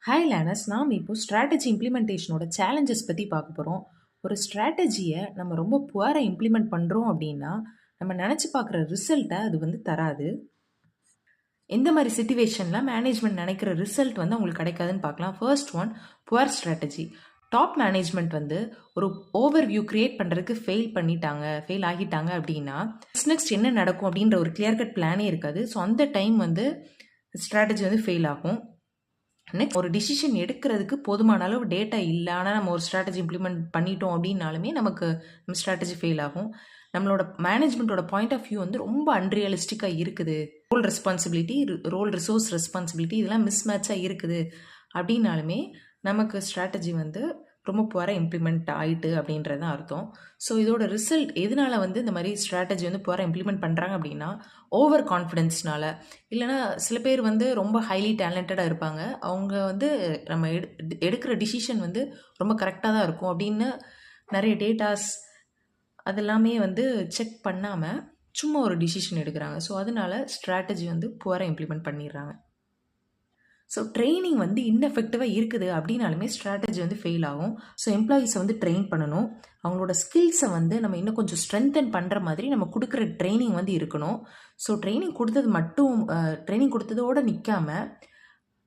Hi lanes, நாம் இப்போ strategy இம்ப்ளிமெண்டேஷனோட challenges பற்றி பார்க்க போகிறோம். ஒரு ஸ்ட்ராட்டஜியை நம்ம ரொம்ப புவராக இம்ப்ளிமெண்ட் பண்ணுறோம் அப்படின்னா நம்ம நினச்சி பார்க்குற ரிசல்ட்டை அது வந்து தராது. எந்த மாதிரி சிச்சுவேஷனில் மேனேஜ்மெண்ட் நினைக்கிற ரிசல்ட் வந்து அவங்களுக்கு கிடைக்காதுன்னு பார்க்கலாம். First one, poor strategy. Top management வந்து ஒரு ஓவர் வியூ கிரியேட் பண்ணுறதுக்கு ஃபெயில் ஆகிட்டாங்க அப்படின்னா நெக்ஸ்ட் என்ன நடக்கும் அப்படின்ற ஒரு கிளியர் கட் பிளானே இருக்காது. ஸோ அந்த டைம் வந்து ஸ்ட்ராட்டஜி வந்து ஃபெயில் ஆகும். நெக்ஸ்ட், ஒரு டிசிஷன் எடுக்கிறதுக்கு போதுமான அளவு டேட்டா இல்லை, ஆனால் நம்ம ஒரு ஸ்ட்ராட்டஜி இம்ப்ளிமெண்ட் பண்ணிட்டோம் அப்படின்னாலுமே நமக்கு நம்ம ஸ்ட்ராட்டஜி ஃபெயில் ஆகும். நம்மளோட மேனேஜ்மெண்ட்டோட பாயிண்ட் ஆஃப் வியூ வந்து ரொம்ப அன்ரியலிஸ்டிக்காக இருக்குது, ரோல் ரிசோர்ஸ் ரெஸ்பான்சிபிலிட்டி இதெல்லாம் மிஸ் மேட்சாக இருக்குது அப்படின்னாலுமே நமக்கு ஸ்ட்ராட்டஜி வந்து ரொம்ப புவராக இம்ப்ளிமெண்ட் ஆகிட்டு அப்படின்றது தான் அர்த்தம். ஸோ இதோட ரிசல்ட் எதனால வந்து இந்த மாதிரி ஸ்ட்ராட்டஜி வந்து புவராக இம்ப்ளிமெண்ட் பண்ணுறாங்க அப்படின்னா ஓவர் கான்ஃபிடென்ஸ்னால. இல்லைனா சில பேர் வந்து ரொம்ப ஹைலி டேலண்டடாக இருப்பாங்க, அவங்க வந்து நம்ம எடுக்கிற டிசிஷன் வந்து ரொம்ப கரெக்டாக தான் இருக்கும் அப்படின்னு நிறைய டேட்டாஸ் அதெல்லாமே வந்து செக் பண்ணாமல் சும்மா ஒரு டிசிஷன் எடுக்கிறாங்க. ஸோ அதனால ஸ்ட்ராட்டஜி வந்து புவராக இம்ப்ளிமெண்ட் பண்ணிடுறாங்க. ஸோ ட்ரைனிங் வந்து இன்எஃபெக்டிவாக இருக்குது அப்படின்னாலுமே ஸ்ட்ராட்டஜி வந்து ஃபெயில் ஆகும். ஸோ எம்ப்ளாயீஸை வந்து ட்ரெயின் பண்ணணும். அவங்களோட ஸ்கில்ஸை வந்து நம்ம இன்னும் கொஞ்சம் ஸ்ட்ரென்தன் பண்ணுற மாதிரி நம்ம கொடுக்குற ட்ரைனிங் வந்து இருக்கணும். ஸோ ட்ரைனிங் கொடுத்ததோடு நிற்காமல்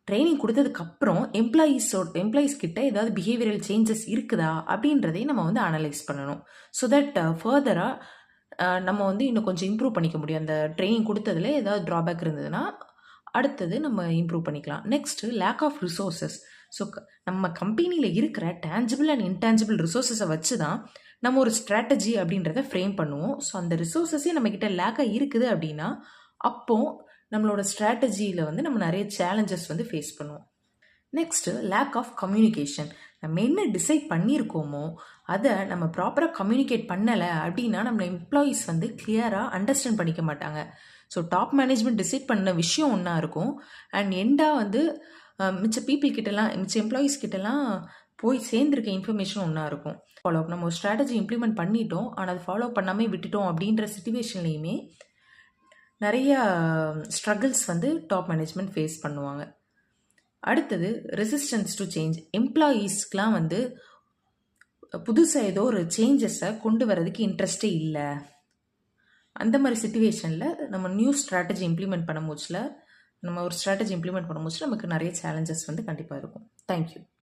ட்ரைனிங் கொடுத்ததுக்கப்புறம் எம்ப்ளாயீஸ் கிட்ட ஏதாவது பிஹேவியரல் சேஞ்சஸ் இருக்குதா அப்படின்றதையும் நம்ம வந்து அனலைஸ் பண்ணணும். ஸோ தட் ஃபர்தராக நம்ம வந்து இன்னும் கொஞ்சம் இம்ப்ரூவ் பண்ணிக்க முடியும். அந்த ட்ரைனிங் கொடுத்ததுல ஏதாவது ட்ராபேக் இருந்ததுன்னா அடுத்தது நம்ம இம்ப்ரூவ் பண்ணிக்கலாம். Next, lack of resources. So நம்ம கம்பெனியில் இருக்கிற டேஞ்சிபிள் அண்ட் இன்டேஞ்சிபிள் ரிசோர்ஸஸை வச்சு தான் நம்ம ஒரு ஸ்ட்ராட்டஜி அப்படின்றத ஃப்ரேம் பண்ணுவோம். ஸோ அந்த ரிசோர்ஸஸே நம்மக்கிட்ட லேக்காக இருக்குது அப்படின்னா அப்போது நம்மளோட ஸ்ட்ராட்டஜியில் வந்து நம்ம நிறைய சேலஞ்சஸ் வந்து ஃபேஸ் பண்ணுவோம். Next, lack of communication. நம்ம என்ன டிசைட் பண்ணியிருக்கோமோ அதை நம்ம ப்ராப்பராக கம்யூனிகேட் பண்ணலை அப்படின்னா நம்ம எம்ப்ளாயீஸ் வந்து கிளியராக அண்டர்ஸ்டாண்ட் பண்ணிக்க மாட்டாங்க. ஸோ டாப் மேனேஜ்மெண்ட் டிசைட் பண்ண விஷயம் ஒன்றா இருக்கும், அண்ட் எண்டாக வந்து மிச்ச எம்ப்ளாயீஸ் கிட்டலாம் போய் சேர்ந்துருக்க இன்ஃபர்மேஷன் ஒன்றா இருக்கும். நம்ம ஒரு ஸ்ட்ராட்டஜி இம்ப்ளிமெண்ட் பண்ணிட்டோம், ஆனால் அதை ஃபாலோ பண்ணாமல் விட்டுட்டோம் அப்படின்ற சிச்சுவேஷன்லேயுமே நிறையா ஸ்ட்ரகிள்ஸ் வந்து டாப் மேனேஜ்மெண்ட் ஃபேஸ் பண்ணுவாங்க. அடுத்தது, ரெசிஸ்டன்ஸ் டு சேஞ்ச். எம்ப்ளாயீஸ்க்கெலாம் வந்து புதுசாக ஏதோ ஒரு சேஞ்சஸை கொண்டு வரதுக்கு இன்ட்ரெஸ்டே இல்லை. அந்த மாதிரி சிச்சுவேஷனில் நம்ம நியூ ஸ்ட்ராட்டஜி இம்ப்ளிமெண்ட் பண்ணும்போது நமக்கு நிறைய சேலஞ்சஸ் வந்து கண்டிப்பாக இருக்கும். தேங்க்யூ.